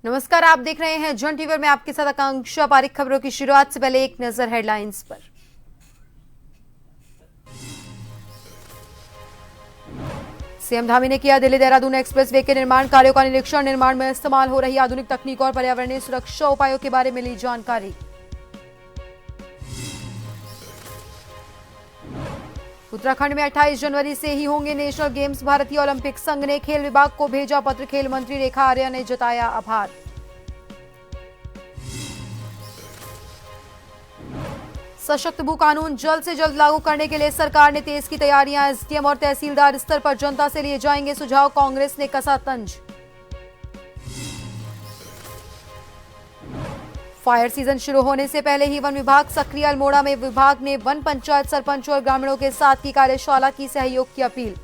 नमस्कार, आप देख रहे हैं जन टीवी में आपके साथ आकांक्षा पारिक। खबरों की शुरुआत से पहले एक नजर हेडलाइंस पर। सीएम धामी ने किया दिल्ली देहरादून एक्सप्रेसवे के निर्माण कार्यों का निरीक्षण। निर्माण में इस्तेमाल हो रही आधुनिक तकनीक और पर्यावरणीय सुरक्षा उपायों के बारे में ली जानकारी। उत्तराखंड में 28 जनवरी से ही होंगे नेशनल गेम्स। भारतीय ओलंपिक संघ ने खेल विभाग को भेजा पत्र। खेल मंत्री रेखा आर्या ने जताया आभार। सशक्त भू कानून जल्द से जल्द लागू करने के लिए सरकार ने तेज की तैयारियां। एसडीएम और तहसीलदार स्तर पर जनता से लिए जाएंगे सुझाव। कांग्रेस ने कसा तंज। फायर सीजन शुरू होने से पहले ही वन विभाग सक्रिय। अल्मोड़ा में विभाग ने वन पंचायत सरपंच और ग्रामीणों के साथ की कार्यशाला की सहयोग की अपील।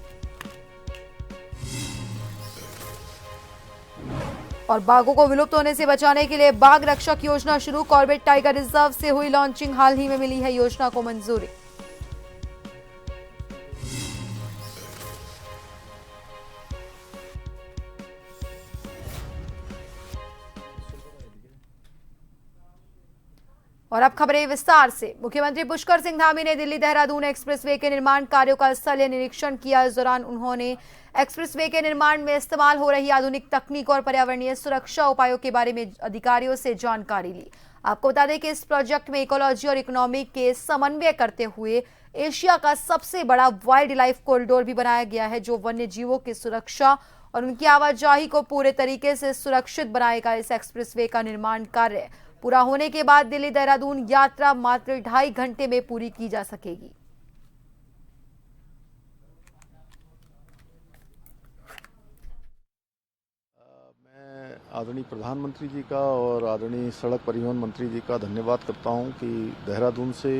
और बाघों को विलुप्त होने से बचाने के लिए बाघ रक्षक योजना शुरू। कॉर्बेट टाइगर रिजर्व से हुई लॉन्चिंग। हाल ही में मिली है योजना को मंजूरी। और अब खबरें विस्तार से। मुख्यमंत्री पुष्कर सिंह धामी ने दिल्ली देहरादून एक्सप्रेसवे के निर्माण कार्यों का स्थलीय निरीक्षण किया। इस दौरान उन्होंने एक्सप्रेसवे के निर्माण में इस्तेमाल हो रही आधुनिक तकनीक और पर्यावरणीय सुरक्षा उपायों के बारे में अधिकारियों से जानकारी ली। आपको बता दें कि इस प्रोजेक्ट में इकोलॉजी और इकोनॉमी के समन्वय करते हुए एशिया का सबसे बड़ा वाइल्ड लाइफ कॉरिडोर भी बनाया गया है, जो वन्य जीवों की सुरक्षा और उनकी आवाजाही को पूरे तरीके से सुरक्षित बनाएगा। इस एक्सप्रेसवे का निर्माण कार्य पूरा होने के बाद दिल्ली देहरादून यात्रा मात्र 2.5 घंटे में पूरी की जा सकेगी। मैं आदरणीय प्रधानमंत्री जी का और आदरणीय सड़क परिवहन मंत्री जी का धन्यवाद करता हूं कि देहरादून से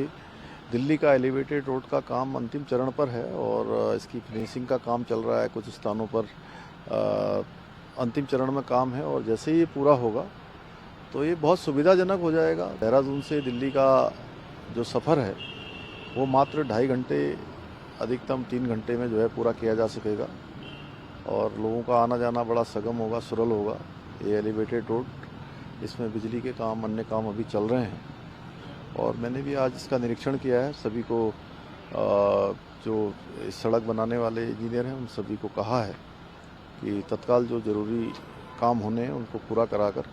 दिल्ली का एलिवेटेड रोड का काम अंतिम चरण पर है और इसकी फिनिशिंग का काम चल रहा है। कुछ स्थानों पर अंतिम चरण में काम है और जैसे ही ये पूरा होगा तो ये बहुत सुविधाजनक हो जाएगा। देहरादून से दिल्ली का जो सफ़र है वो मात्र 2.5 घंटे, अधिकतम 3 घंटे में जो है पूरा किया जा सकेगा और लोगों का आना जाना बड़ा सगम होगा, सरल होगा। ये एलिवेटेड रोड, इसमें बिजली के काम, अन्य काम अभी चल रहे हैं और मैंने भी आज इसका निरीक्षण किया है। सभी को जो इस सड़क बनाने वाले इंजीनियर हैं उन सभी को कहा है कि तत्काल जो ज़रूरी काम होने हैं उनको पूरा कराकर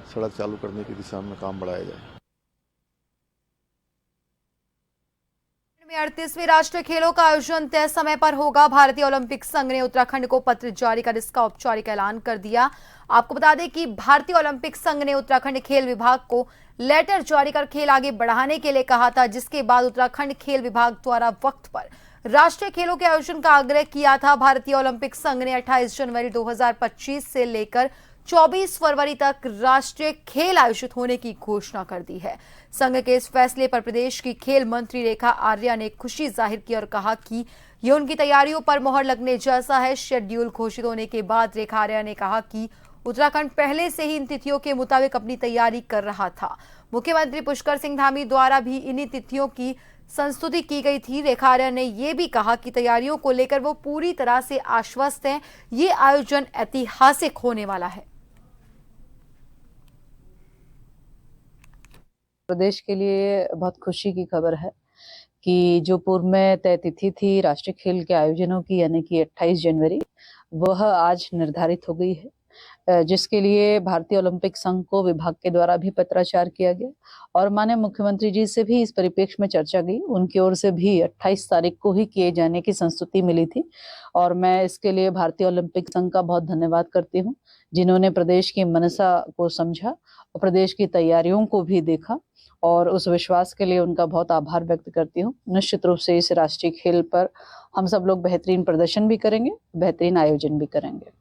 सड़क चालू करने की दिशा में काम बढ़ाया जाए। 38वें राष्ट्रीय खेलों का आयोजन तय समय पर होगा। भारतीय ओलंपिक संघ ने उत्तराखंड को पत्र जारी कर इसका औपचारिक ऐलान कर दिया। आपको बता दें कि भारतीय ओलंपिक संघ ने उत्तराखंड खेल विभाग को लेटर जारी कर खेल आगे बढ़ाने के लिए कहा था, जिसके बाद उत्तराखंड खेल विभाग द्वारा वक्त पर राष्ट्रीय खेलों के आयोजन का आग्रह किया था। भारतीय ओलंपिक संघ ने 28 जनवरी 2025 से लेकर 24 फरवरी तक राष्ट्रीय खेल आयोजित होने की घोषणा कर दी है। संघ के इस फैसले पर प्रदेश की खेल मंत्री रेखा आर्या ने खुशी जाहिर की और कहा कि ये उनकी तैयारियों पर मोहर लगने जैसा है। शेड्यूल घोषित होने के बाद रेखा आर्या ने कहा कि उत्तराखंड पहले से ही इन तिथियों के मुताबिक अपनी तैयारी कर रहा था। मुख्यमंत्री पुष्कर सिंह धामी द्वारा भी इन्हीं तिथियों की संस्तुति की गई थी। रेखा आर्या ने यह भी कहा कि तैयारियों को लेकर वो पूरी तरह से आश्वस्त हैं। ये आयोजन ऐतिहासिक होने वाला है। प्रदेश के लिए बहुत खुशी की खबर है कि जो पूर्व में तय तिथि थी राष्ट्रीय खेल के आयोजनों की, यानी कि 28 जनवरी, वह आज निर्धारित हो गई है, जिसके लिए भारतीय ओलंपिक संघ को विभाग के द्वारा भी पत्राचार किया गया और माननीय मुख्यमंत्री जी से भी इस परिप्रेक्ष्य में चर्चा गई। उनकी ओर से भी 28 तारीख को ही किए जाने की संस्तुति मिली थी और मैं इसके लिए भारतीय ओलंपिक संघ का बहुत धन्यवाद करती हूँ, जिन्होंने प्रदेश की मनसा को समझा और प्रदेश की तैयारियों को भी देखा और उस विश्वास के लिए उनका बहुत आभार व्यक्त करती हूँ। निश्चित रूप से इस राष्ट्रीय खेल पर हम सब लोग बेहतरीन प्रदर्शन भी करेंगे, बेहतरीन आयोजन भी करेंगे।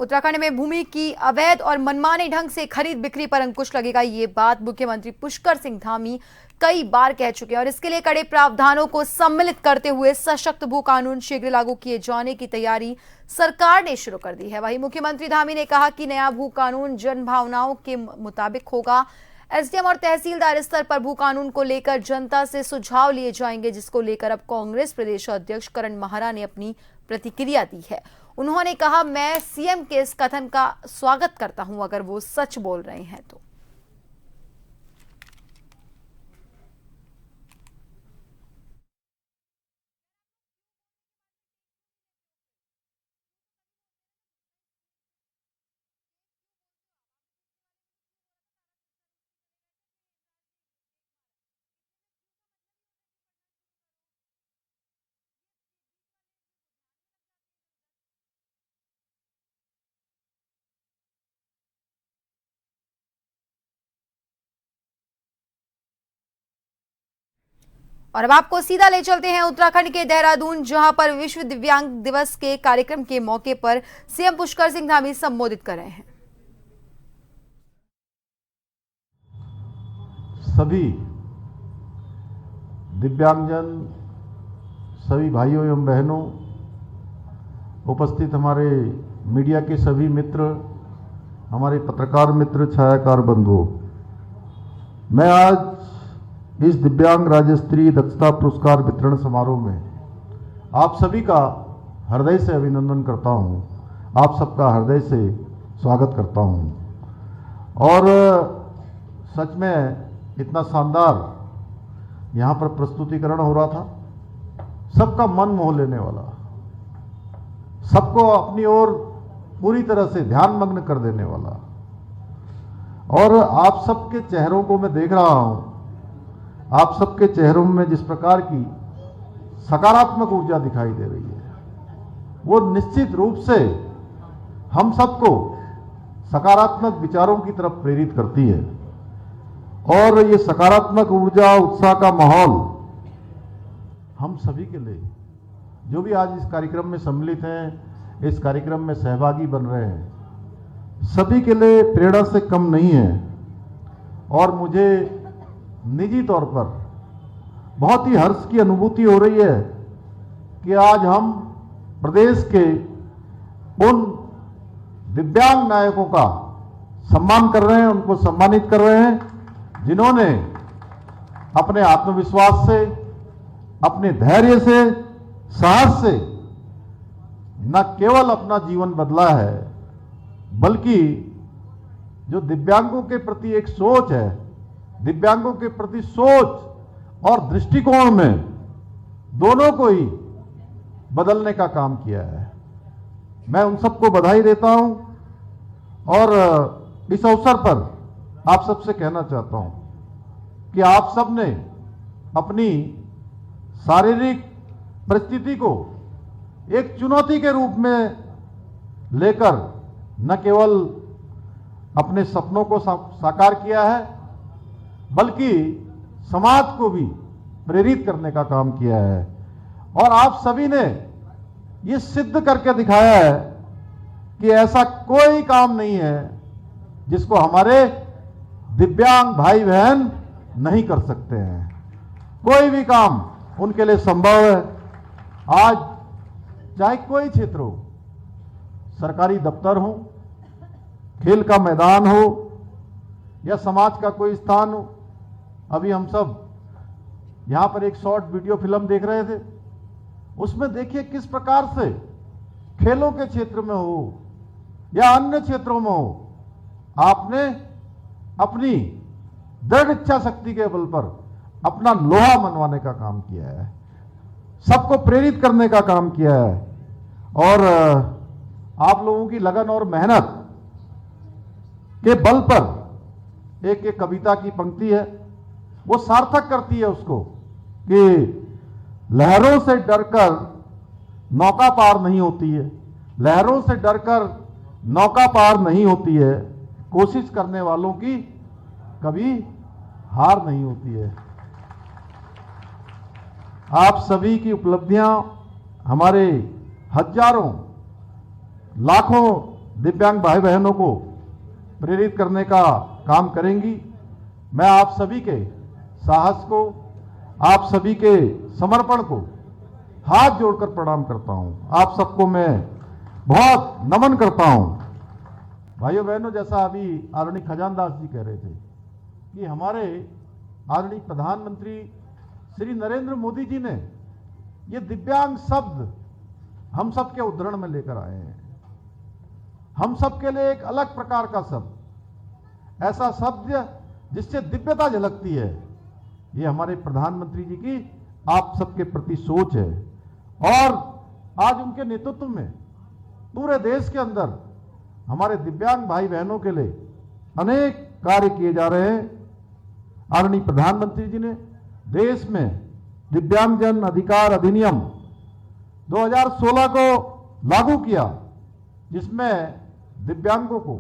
उत्तराखंड में भूमि की अवैध और मनमाने ढंग से खरीद बिक्री पर अंकुश लगेगा, ये बात मुख्यमंत्री पुष्कर सिंह धामी कई बार कह चुके हैं और इसके लिए कड़े प्रावधानों को सम्मिलित करते हुए सशक्त भू कानून शीघ्र लागू किए जाने की तैयारी सरकार ने शुरू कर दी है। वहीं मुख्यमंत्री धामी ने कहा कि नया भू कानून जन भावनाओं के मुताबिक होगा। एसडीएम और तहसीलदार स्तर पर भू कानून को लेकर जनता से सुझाव लिए जाएंगे, जिसको लेकर अब कांग्रेस प्रदेश अध्यक्ष करण माहरा ने अपनी प्रतिक्रिया दी है। उन्होंने कहा, मैं सीएम के इस कथन का स्वागत करता हूं अगर वो सच बोल रहे हैं तो। और अब आपको सीधा ले चलते हैं उत्तराखंड के देहरादून, जहां पर विश्व दिव्यांग दिवस के कार्यक्रम के मौके पर सीएम पुष्कर सिंह धामी संबोधित कर रहे हैं। सभी दिव्यांगजन, सभी भाइयों एवं बहनों, उपस्थित हमारे मीडिया के सभी मित्र, हमारे पत्रकार मित्र, छायाकार बंधुओं, मैं आज इस दिव्यांग राज्य स्तरीय दक्षता पुरस्कार वितरण समारोह में आप सभी का हृदय से अभिनंदन करता हूं, आप सबका हृदय से स्वागत करता हूं। और सच में इतना शानदार यहाँ पर प्रस्तुतिकरण हो रहा था, सबका मन मोह लेने वाला, सबको अपनी ओर पूरी तरह से ध्यानमग्न कर देने वाला। और आप सबके चेहरों को मैं देख रहा हूं, आप सबके चेहरों में जिस प्रकार की सकारात्मक ऊर्जा दिखाई दे रही है, वो निश्चित रूप से हम सबको सकारात्मक विचारों की तरफ प्रेरित करती है। और ये सकारात्मक ऊर्जा, उत्साह का माहौल हम सभी के लिए, जो भी आज इस कार्यक्रम में सम्मिलित हैं, इस कार्यक्रम में सहभागी बन रहे हैं, सभी के लिए प्रेरणा से कम नहीं है। और मुझे निजी तौर पर बहुत ही हर्ष की अनुभूति हो रही है कि आज हम प्रदेश के उन दिव्यांग नायकों का सम्मान कर रहे हैं, उनको सम्मानित कर रहे हैं, जिन्होंने अपने आत्मविश्वास से, अपने धैर्य से, साहस से न केवल अपना जीवन बदला है, बल्कि जो दिव्यांगों के प्रति एक सोच है, दिव्यांगों के प्रति सोच और दृष्टिकोण में दोनों को ही बदलने का काम किया है। मैं उन सबको बधाई देता हूं और इस अवसर पर आप सबसे कहना चाहता हूं कि आप सबने अपनी शारीरिक परिस्थिति को एक चुनौती के रूप में लेकर न केवल अपने सपनों को साकार किया है, बल्कि समाज को भी प्रेरित करने का काम किया है। और आप सभी ने ये सिद्ध करके दिखाया है कि ऐसा कोई काम नहीं है जिसको हमारे दिव्यांग भाई बहन नहीं कर सकते हैं। कोई भी काम उनके लिए संभव है। आज चाहे कोई क्षेत्र हो, सरकारी दफ्तर हो, खेल का मैदान हो या समाज का कोई स्थान हो। अभी हम सब यहां पर एक शॉर्ट वीडियो फिल्म देख रहे थे, उसमें देखिए किस प्रकार से खेलों के क्षेत्र में हो या अन्य क्षेत्रों में हो, आपने अपनी दृढ़ इच्छा शक्ति के बल पर अपना लोहा मनवाने का काम किया है, सबको प्रेरित करने का काम किया है। और आप लोगों की लगन और मेहनत के बल पर एक एक कविता की पंक्ति है, वो सार्थक करती है उसको कि लहरों से डरकर नौका पार नहीं होती है, लहरों से डरकर नौका पार नहीं होती है, कोशिश करने वालों की कभी हार नहीं होती है। आप सभी की उपलब्धियां हमारे हजारों लाखों दिव्यांग भाई बहनों को प्रेरित करने का काम करेंगी। मैं आप सभी के साहस को, आप सभी के समर्पण को हाथ जोड़कर प्रणाम करता हूं। आप सबको मैं बहुत नमन करता हूं। भाइयों बहनों, जैसा अभी आदरणीय खजानदास जी कह रहे थे कि हमारे आदरणीय प्रधानमंत्री श्री नरेंद्र मोदी जी ने ये दिव्यांग शब्द हम सबके उद्धरण में लेकर आए हैं। हम सबके लिए एक अलग प्रकार का शब्द, ऐसा शब्द जिससे दिव्यता झलकती है। ये हमारे प्रधानमंत्री जी की आप सबके प्रति सोच है और आज उनके नेतृत्व में पूरे देश के अंदर हमारे दिव्यांग भाई बहनों के लिए अनेक कार्य किए जा रहे हैं। आदरणीय प्रधानमंत्री जी ने देश में दिव्यांगजन अधिकार अधिनियम 2016 को लागू किया, जिसमें दिव्यांगों को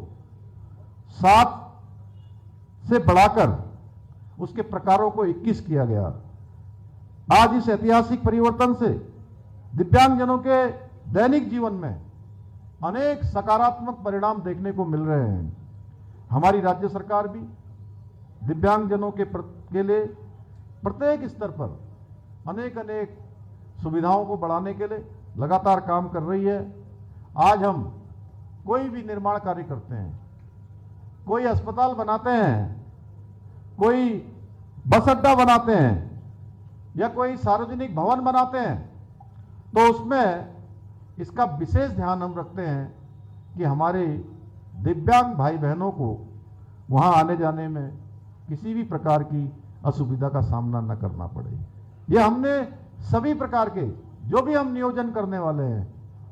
7 से बढ़ाकर उसके प्रकारों को 21 किया गया। आज इस ऐतिहासिक परिवर्तन से दिव्यांगजनों के दैनिक जीवन में अनेक सकारात्मक परिणाम देखने को मिल रहे हैं। हमारी राज्य सरकार भी दिव्यांगजनों के लिए प्रत्येक स्तर पर अनेक सुविधाओं को बढ़ाने के लिए लगातार काम कर रही है। आज हम कोई भी निर्माण कार्य करते हैं, कोई अस्पताल बनाते हैं, कोई बस अड्डा बनाते हैं या कोई सार्वजनिक भवन बनाते हैं, तो उसमें इसका विशेष ध्यान हम रखते हैं कि हमारे दिव्यांग भाई बहनों को वहां आने जाने में किसी भी प्रकार की असुविधा का सामना न करना पड़े। ये हमने सभी प्रकार के जो भी हम नियोजन करने वाले हैं,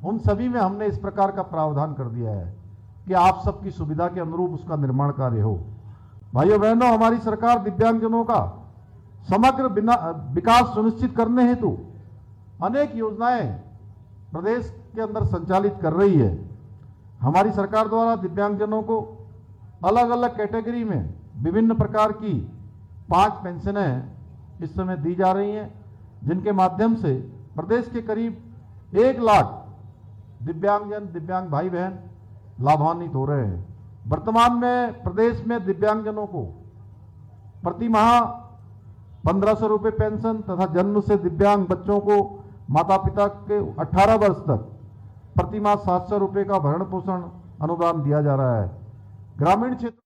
उन सभी में हमने इस प्रकार का प्रावधान कर दिया है कि आप सबकी सुविधा के अनुरूप उसका निर्माण कार्य हो। भाइयों बहनों, हमारी सरकार दिव्यांगजनों का समग्र विकास सुनिश्चित करने हेतु अनेक योजनाएं प्रदेश के अंदर संचालित कर रही है। हमारी सरकार द्वारा दिव्यांगजनों को अलग अलग कैटेगरी में विभिन्न प्रकार की 5 पेंशनें इस समय दी जा रही हैं, जिनके माध्यम से प्रदेश के करीब 1 लाख दिव्यांग भाई बहन लाभान्वित हो रहे हैं। वर्तमान में प्रदेश में दिव्यांगजनों को प्रति माह 1500 रुपये पेंशन तथा जन्म से दिव्यांग बच्चों को माता पिता के 18 वर्ष तक प्रति माह 700 रुपये का भरण पोषण अनुदान दिया जा रहा है। ग्रामीण क्षेत्र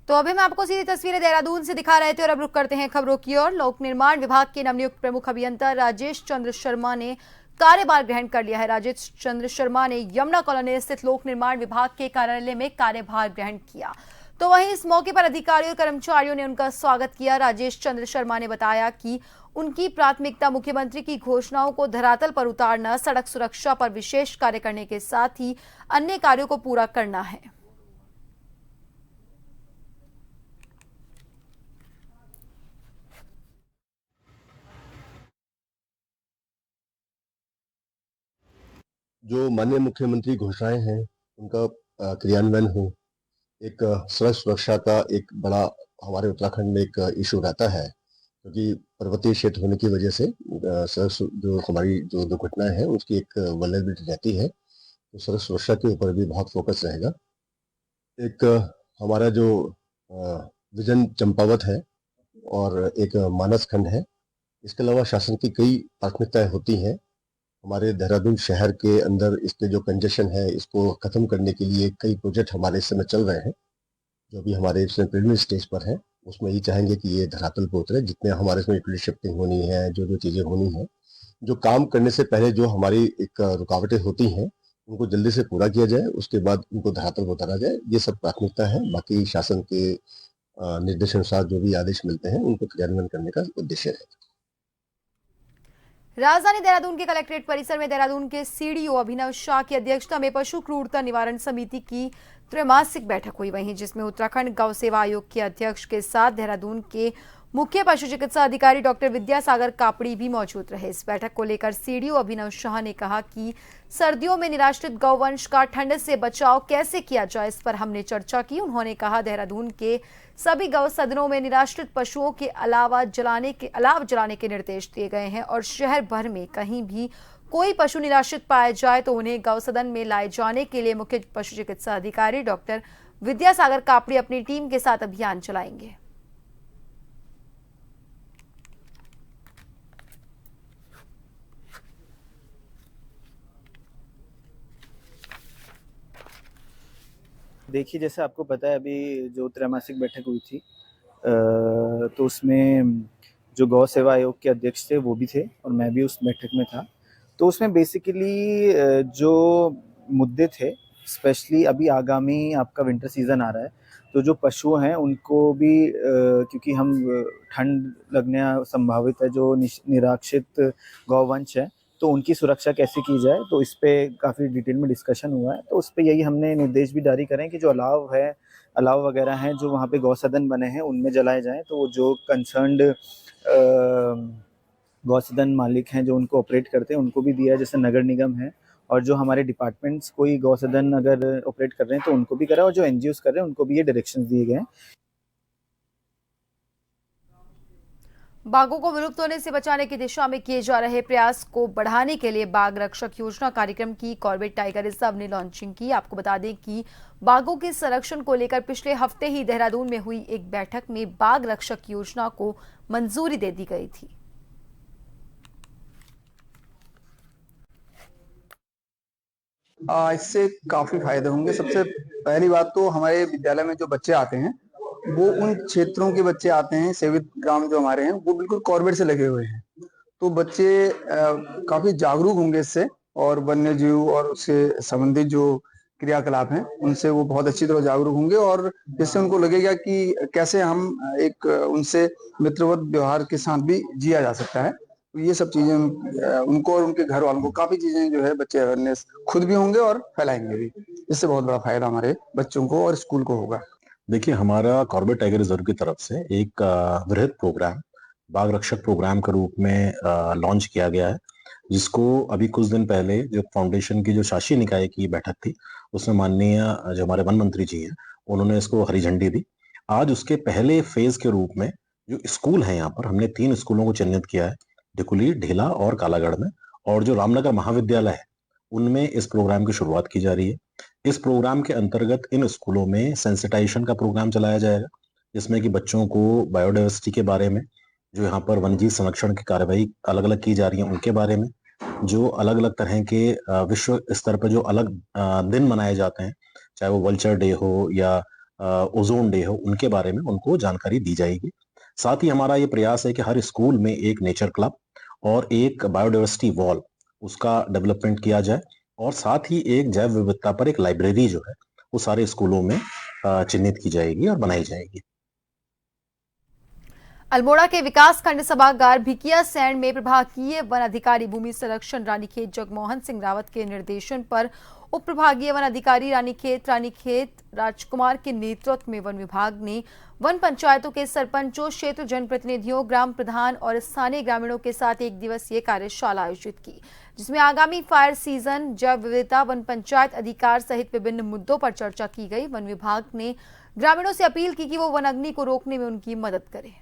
तो अभी मैं आपको सीधी तस्वीरें देहरादून से दिखा रहे थे और अब रुक करते हैं खबरों की ओर। लोक निर्माण विभाग के नवनियुक्त प्रमुख अभियंता राजेश चंद्र शर्मा ने कार्यभार ग्रहण कर लिया है। राजेश चंद्र शर्मा ने यमुना कॉलोनी स्थित लोक निर्माण विभाग के कार्यालय में कार्यभार ग्रहण किया, तो वहीं इस मौके पर अधिकारियों और कर्मचारियों ने उनका स्वागत किया। राजेश चंद्र शर्मा ने बताया कि उनकी प्राथमिकता मुख्यमंत्री की घोषणाओं को धरातल पर उतारना, सड़क सुरक्षा पर विशेष कार्य करने के साथ ही अन्य कार्यों को पूरा करना है। जो माननीय मुख्यमंत्री घोषणाएं हैं उनका क्रियान्वयन हो। एक सड़क सुरक्षा का एक बड़ा हमारे उत्तराखंड में एक इशू रहता है, क्योंकि पर्वतीय क्षेत्र होने की वजह से सड़क जो हमारी जो दुर्घटनाएं हैं उसकी एक वल्नरेबिलिटी रहती है, तो सड़क सुरक्षा के ऊपर भी बहुत फोकस रहेगा। एक हमारा जो विजन चंपावत है और एक मानस खंड है, इसके अलावा शासन की कई प्राथमिकताएं होती हैं। हमारे देहरादून शहर के अंदर इसके जो कंजेशन है इसको खत्म करने के लिए कई प्रोजेक्ट हमारे इस समय चल रहे हैं, जो भी हमारे इसमें प्रिलिमिनरी स्टेज पर है। उसमें ये चाहेंगे कि ये धरातल पर उतरे, जितने हमारे इसमें यूटिलिटी शिफ्टिंग होनी है, जो चीज़ें होनी है, जो काम करने से पहले जो हमारी एक रुकावटें होती हैं उनको जल्दी से पूरा किया जाए, उसके बाद उनको धरातल पर उतारा जाए। ये सब प्राथमिकता है। बाकी शासन के निर्देशानुसार जो भी आदेश मिलते हैं उनको क्रियान्वयन करने का उद्देश्य है। राजधानी देहरादून के कलेक्ट्रेट परिसर में देहरादून के सीडीओ अभिनव शाह की अध्यक्षता में पशु क्रूरता निवारण समिति की त्रैमासिक बैठक हुई, वहीं जिसमें उत्तराखंड गौ सेवा आयोग के अध्यक्ष के साथ देहरादून के मुख्य पशु चिकित्सा अधिकारी डॉक्टर विद्यासागर कापड़ी भी मौजूद रहे। इस बैठक को लेकर सीडीओ अभिनव शाह ने कहा कि सर्दियों में निराश्रित गौवंश का ठंड से बचाव कैसे किया जाए, इस पर हमने चर्चा की। उन्होंने कहा देहरादून के सभी गौ सदनों में निराश्रित पशुओं के अलाव जलाने के निर्देश दिए गए हैं और शहर भर में कहीं भी कोई पशु निराश्रित पाया जाए तो उन्हें गौ सदन में लाए जाने के लिए मुख्य पशु चिकित्सा अधिकारी डॉक्टर विद्यासागर कापड़ी अपनी टीम के साथ अभियान चलाएंगे। देखिए, जैसे आपको पता है अभी जो त्रैमासिक बैठक हुई थी तो उसमें जो गौ सेवा आयोग के अध्यक्ष थे वो भी थे और मैं भी उस बैठक में था। तो उसमें बेसिकली जो मुद्दे थे, स्पेशली अभी आगामी आपका विंटर सीजन आ रहा है, तो जो पशु हैं उनको भी क्योंकि हम ठंड लगने संभावित है, जो निराश्रित गौवंश है तो उनकी सुरक्षा कैसे की जाए, तो इस पे काफ़ी डिटेल में डिस्कशन हुआ है। तो उस पे यही हमने निर्देश भी जारी करे हैं कि जो अलाव वगैरह हैं जो वहाँ पे गौ सदन बने हैं उनमें जलाए जाएँ। तो जो कंसर्न्ड गौ सदन मालिक हैं जो उनको ऑपरेट करते हैं उनको भी दिया है, जैसे नगर निगम है और जो हमारे डिपार्टमेंट्स कोई गौ सदन अगर ऑपरेट कर रहे हैं तो उनको भी करा और जो एनजीओज कर रहे हैं उनको भी ये डायरेक्शंस दिए गए हैं। बाघों को विलुप्त होने से बचाने की दिशा में किए जा रहे प्रयास को बढ़ाने के लिए बाघ रक्षक योजना कार्यक्रम की कॉर्बेट टाइगर रिजर्व ने लॉन्चिंग की। आपको बता दें कि बाघों के संरक्षण को लेकर पिछले हफ्ते ही देहरादून में हुई एक बैठक में बाघ रक्षक योजना को मंजूरी दे दी गई थी। इससे काफी फायदे होंगे। सबसे पहली बात तो हमारे विद्यालय में जो बच्चे आते हैं वो उन क्षेत्रों के बच्चे आते हैं, सेवित ग्राम जो हमारे हैं वो बिल्कुल कॉर्बेट से लगे हुए हैं, तो बच्चे काफी जागरूक होंगे इससे और वन्य जीव और उससे संबंधित जो क्रियाकलाप हैं उनसे वो बहुत अच्छी तरह जागरूक होंगे और जिससे उनको लगेगा कि कैसे हम एक उनसे मित्रवत व्यवहार के साथ भी जिया जा सकता है। तो ये सब चीजें उनको और उनके घर वालों को काफी चीजें जो है बच्चे अवेयरनेस खुद भी होंगे और फैलाएंगे भी। इससे बहुत बड़ा फायदा हमारे बच्चों को और स्कूल को होगा। देखिए, हमारा कॉर्बेट टाइगर रिजर्व की तरफ से एक वृहद प्रोग्राम बाघ रक्षक प्रोग्राम के रूप में लॉन्च किया गया है, जिसको अभी कुछ दिन पहले जो फाउंडेशन की जो शासी निकाय की बैठक थी उसमें माननीय जो हमारे वन मंत्री जी हैं उन्होंने इसको हरी झंडी दी। आज उसके पहले फेज के रूप में जो स्कूल है यहाँ पर हमने 3 स्कूलों को चिन्हित किया है, ढिकुली, ढेला और कालागढ़ में, और जो रामनगर महाविद्यालय है उनमें इस प्रोग्राम की शुरुआत की जा रही है। इस प्रोग्राम के अंतर्गत इन स्कूलों में सेंसिटाइजेशन का प्रोग्राम चलाया जाएगा, जिसमें कि बच्चों को बायोडाइवर्सिटी के बारे में, जो यहाँ पर वन्यजीव संरक्षण की कार्यवाही अलग अलग की जा रही है उनके बारे में, जो अलग अलग तरह के विश्व स्तर पर जो अलग दिन मनाए जाते हैं, चाहे वो वल्चर डे हो या ओजोन डे हो, उनके बारे में उनको जानकारी दी जाएगी। साथ ही हमारा ये प्रयास है कि हर स्कूल में एक नेचर क्लब और एक बायोडाइवर्सिटी वॉल उसका डेवलपमेंट किया जाए और साथ ही एक जैव विविधता पर एक लाइब्रेरी जो है वो सारे स्कूलों में चिन्हित की जाएगी और बनाई जाएगी। अल्मोड़ा के विकास खंड सभागार भिकिया सैंड में प्रभागीय वन अधिकारी भूमि संरक्षण रानीखेत जगमोहन सिंह रावत के निर्देशन पर उप प्रभागीय वन अधिकारी रानीखेत राजकुमार के नेतृत्व में वन विभाग ने वन पंचायतों के सरपंचों, क्षेत्र जनप्रतिनिधियों, ग्राम प्रधान और स्थानीय ग्रामीणों के साथ एक दिवसीय कार्यशाला आयोजित की, जिसमें आगामी फायर सीजन, जैव विविधता, वन पंचायत अधिकार सहित विभिन्न मुद्दों पर चर्चा की गई। वन विभाग ने ग्रामीणों से अपील की कि वो वन अग्नि को रोकने में उनकी मदद करें।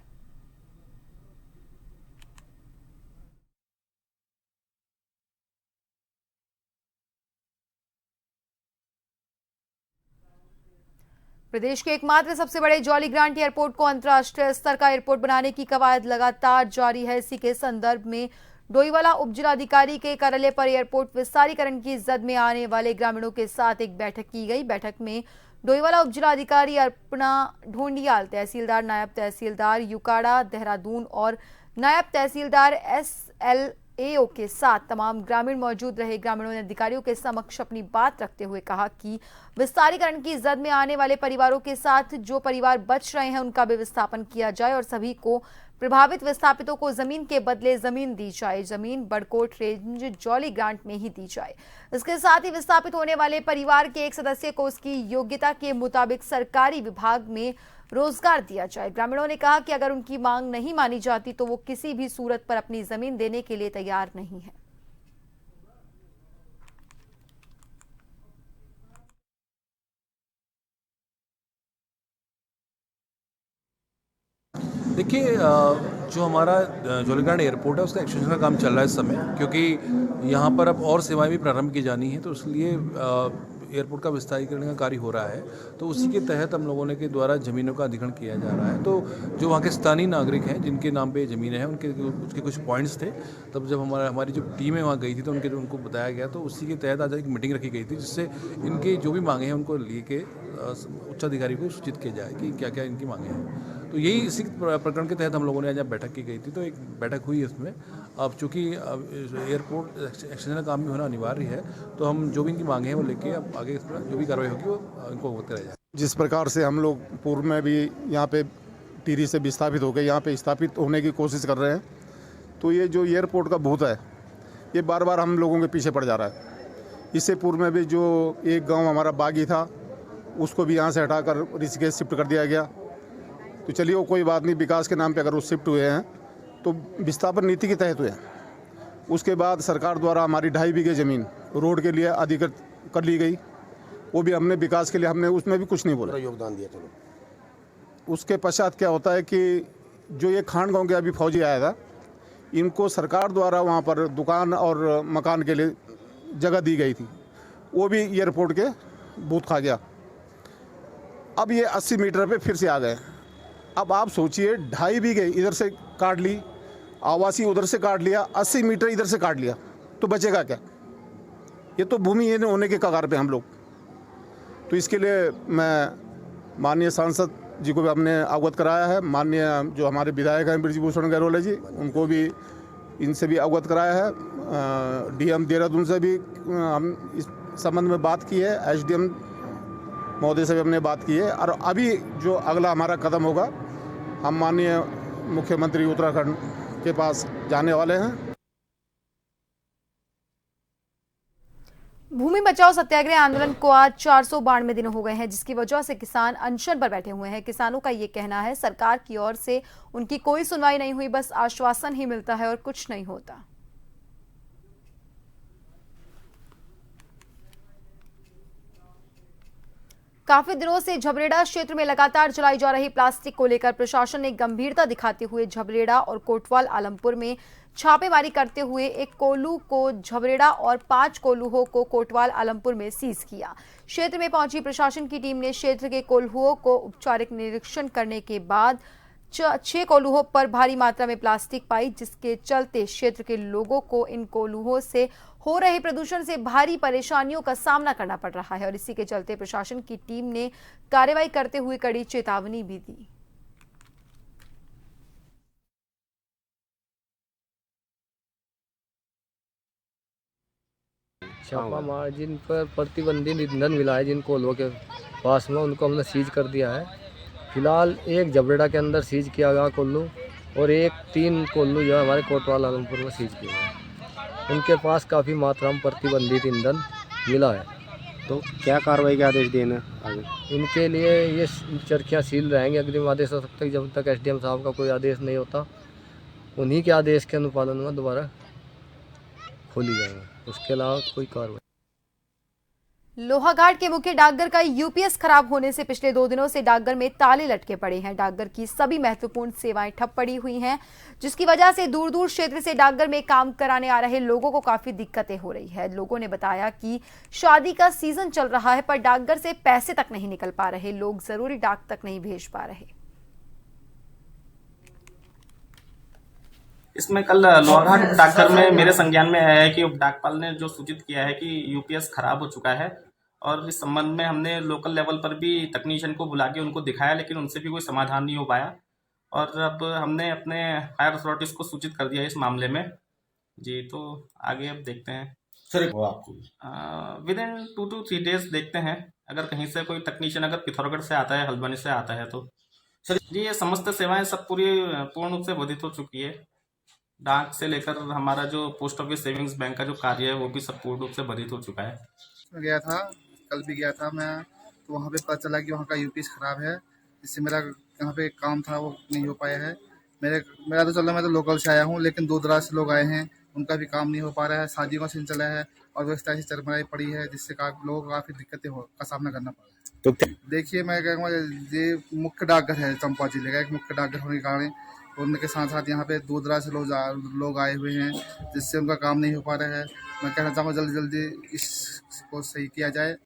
प्रदेश के एकमात्र सबसे बड़े जॉली ग्रांट एयरपोर्ट को अंतर्राष्ट्रीय स्तर का एयरपोर्ट बनाने की कवायद लगातार जारी है। इसी के संदर्भ में डोईवाला उप जिलाधिकारी के कार्यालय पर एयरपोर्ट विस्तारीकरण की जद में आने वाले ग्रामीणों के साथ एक बैठक की गई। बैठक में डोईवाला उप जिलाधिकारी अर्पणा ढोंडियाल, तहसीलदार, नायब तहसीलदार युकाड़ा देहरादून और नायब तहसीलदार SLAO के साथ तमाम ग्रामीण मौजूद रहे। ग्रामीणों ने अधिकारियों के समक्ष अपनी बात रखते हुए कहा कि विस्तारीकरण की जद में आने वाले परिवारों के साथ जो परिवार बच रहे हैं उनका भी विस्थापन किया जाए और सभी को प्रभावित विस्थापितों को जमीन के बदले जमीन दी जाए। जमीन बड़कोट रेंज जॉली ग्रांट में ही दी जाए। इसके साथ ही विस्थापित होने वाले परिवार के एक सदस्य को उसकी योग्यता के मुताबिक सरकारी विभाग में रोजगार दिया जाए। ग्रामीणों ने कहा कि अगर उनकी मांग नहीं मानी जाती तो वो किसी भी सूरत पर अपनी जमीन देने के लिए तैयार नहीं है। देखिए जो हमारा जौलीग्रांट एयरपोर्ट है उसका एक्सटेंशन का काम चल रहा है इस समय, क्योंकि यहाँ पर अब और सेवाएं भी प्रारंभ की जानी है, तो इसलिए एयरपोर्ट का विस्तारीकरण का कार्य हो रहा है। तो उसी के तहत हम लोगों ने के द्वारा ज़मीनों का अधिग्रहण किया जा रहा है। तो जो वहाँ के स्थानीय नागरिक हैं जिनके नाम पे ज़मीनें हैं, उसके कुछ पॉइंट्स थे। तब जब हमारी जो टीम है वहाँ गई थी तो उनको बताया गया, तो उसी के तहत आज एक मीटिंग रखी गई थी, जिससे इनकी जो भी मांगे हैं उनको लेके उच्चाधिकारी को सूचित किया जाए कि क्या क्या इनकी मांगे हैं। तो यही इसी प्रकरण के तहत हम लोगों ने आज बैठक की गई थी। तो एक बैठक हुई इसमें। अब चूँकि एयरपोर्ट एक्सटेंशन का काम भी होना अनिवार्य है, तो हम जो भी इनकी मांगे हैं वो लेके अब आगे इस पर जो भी कार्रवाई होगी वो इनको अवगत कराया जाए। जिस प्रकार से हम लोग पूर्व में भी यहाँ पे टिहरी से विस्थापित होकर यहाँ पे स्थापित होने की कोशिश कर रहे हैं, तो ये जो एयरपोर्ट का भूत है ये बार बार हम लोगों के पीछे पड़ जा रहा है। इससे पूर्व में भी जो एक गांव हमारा बागी था उसको भी यहाँ से हटाकर ऋषिकेश शिफ्ट कर दिया गया। तो चलिए वो कोई बात नहीं, विकास के नाम पे अगर वो शिफ्ट हुए हैं तो विस्थापन नीति के तहत हुए हैं। उसके बाद सरकार द्वारा हमारी 2.5 बीघे ज़मीन रोड के लिए अधिकृत कर ली गई, वो भी हमने विकास के लिए हमने उसमें भी कुछ नहीं बोला, योगदान दिया। चलो उसके पश्चात क्या होता है कि जो ये खान गांव के अभी फौजी आया था, इनको सरकार द्वारा वहाँ पर दुकान और मकान के लिए जगह दी गई थी, वो भी एयरपोर्ट के बूथ खा गया। अब ये 80 मीटर पे फिर से आ गए। अब आप सोचिए 2.5 बीघे इधर से काट ली, आवासीय उधर से काट लिया, 80 मीटर इधर से काट लिया, तो बचेगा क्या? ये तो भूमिहीन होने के कगार पे हम लोग। तो इसके लिए मैं माननीय सांसद जी को भी हमने अवगत कराया है, माननीय जो हमारे विधायक हैं ब्रिजभूषण गैरोले जी, उनको भी इनसे भी अवगत कराया है। डीएम देहरादून से भी हम इस संबंध में बात की है, एसडीएम महोदय से भी हमने बात की है। और अभी जो अगला हमारा कदम होगा, हम माननीय मुख्यमंत्री उत्तराखंड के पास जाने वाले हैं। भूमि बचाओ सत्याग्रह आंदोलन को आज 492 दिन हो गए हैं, जिसकी वजह से किसान अनशन पर बैठे हुए हैं। किसानों का ये कहना है सरकार की ओर से उनकी कोई सुनवाई नहीं हुई, बस आश्वासन ही मिलता है और कुछ नहीं होता। काफी दिनों से झबरेड़ा क्षेत्र में लगातार जलाई जा रही प्लास्टिक को लेकर प्रशासन ने गंभीरता दिखाते हुए झबरेड़ा और कोटवाल आलमपुर में छापेमारी करते हुए एक कोल्हू को झबरेड़ा और 5 कोल्हुओं को कोटवाल आलमपुर में सीज किया। क्षेत्र में पहुंची प्रशासन की टीम ने क्षेत्र के कोल्हुओं को औपचारिक निरीक्षण करने के बाद 6 कोल्हुओं पर भारी मात्रा में प्लास्टिक पाई, जिसके चलते क्षेत्र के लोगों को इन कोल्हुओं से हो रहे प्रदूषण से भारी परेशानियों का सामना करना पड़ रहा है। और इसी के चलते प्रशासन की टीम ने कार्रवाई करते हुए कड़ी चेतावनी भी दी। छापा मार जिन पर प्रतिबंधित ईंधन मिला है, जिन कोल्हुओं के पास में, उनको हमने सीज कर दिया है। फिलहाल एक झबरेड़ा के अंदर सीज किया गया कोल्हू और 3 कोल्हू जो है हमारे कोटवाल आलमपुर में सीज किए गए। उनके पास काफ़ी मात्रा में प्रतिबंधित ईंधन मिला है। तो क्या कार्रवाई के आदेश देना आगे? इनके लिए ये चरखियाँ सील रहेंगे अग्रिम आदेश हो सकता है, जब तक एसडीएम साहब का कोई आदेश नहीं होता। उन्हीं के आदेश के अनुपालन में दोबारा खोली जाएंगे, उसके अलावा कोई कार्रवाई। लोहाघाट के मुख्य डाकघर का यूपीएस खराब होने से पिछले 2 दिनों से डाकघर में ताले लटके पड़े हैं। डाकघर की सभी महत्वपूर्ण सेवाएं ठप पड़ी हुई हैं, जिसकी वजह से दूर दूर क्षेत्र से डाकघर में काम कराने आ रहे लोगों को काफी दिक्कतें हो रही है। लोगों ने बताया कि शादी का सीजन चल रहा है, पर डाकघर से पैसे तक नहीं निकल पा रहे, लोग जरूरी डाक तक नहीं भेज पा रहे। इसमें कल लोहाघाट डाकघर में मेरे संज्ञान में आया है कि डाकपाल ने जो सूचित किया है कि यूपीएस खराब हो चुका है, और इस संबंध में हमने लोकल लेवल पर भी तकनीशियन को बुला के उनको दिखाया, लेकिन उनसे भी कोई समाधान नहीं हो पाया। और अब हमने अपने हायर अथॉरिटीज को सूचित कर दिया इस मामले में जी। तो आगे अब देखते हैं sir, with in 2 to 3 days देखते हैं। अगर कहीं से कोई तकनीशियन अगर पिथौरागढ़ से आता है, हल्द्वानी से आता है, तो सर जी ये समस्त सेवाएं सब पूर्ण रूप से बाधित हो चुकी है। डाक से लेकर हमारा जो पोस्ट ऑफिस सेविंग्स बैंक का जो कार्य है वो भी सब पूर्ण रूप से बाधित हो चुका है। गया था, कल भी गया था मैं, तो वहाँ पे पता चला कि वहाँ का यूपीएस खराब है, जिससे मेरा यहाँ पे काम था वो नहीं हो पाया है। मेरा तो चलो मैं तो लोकल से आया हूँ, लेकिन दूर दराज से लोग आए हैं, उनका भी काम नहीं हो पा रहा है। शादियों का सीजन चला है, और व्यवस्था ऐसी चरमराई पड़ी है जिससे लोगों को काफ़ी दिक्कतें का सामना करना पड़ा है। तो देखिए, मैं कहूँगा ये मुख्य डाकघर है चंपा जिले का, एक मुख्य डाकघर होने के कारण उनके साथ साथ यहाँ पे दूर दराज से लोग आए हुए हैं जिससे उनका काम नहीं हो पा रहा है। मैं कहना चाहूँगा जल्दी जल्दी इसको सही किया जाए।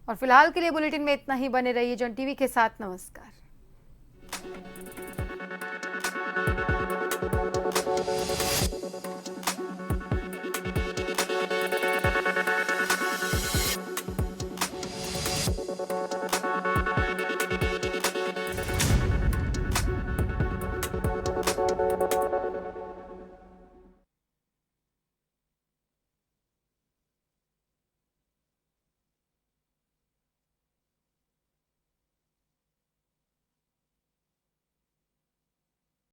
और फिलहाल के लिए बुलेटिन में इतना ही। बने रहिए जन टीवी के साथ। नमस्कार।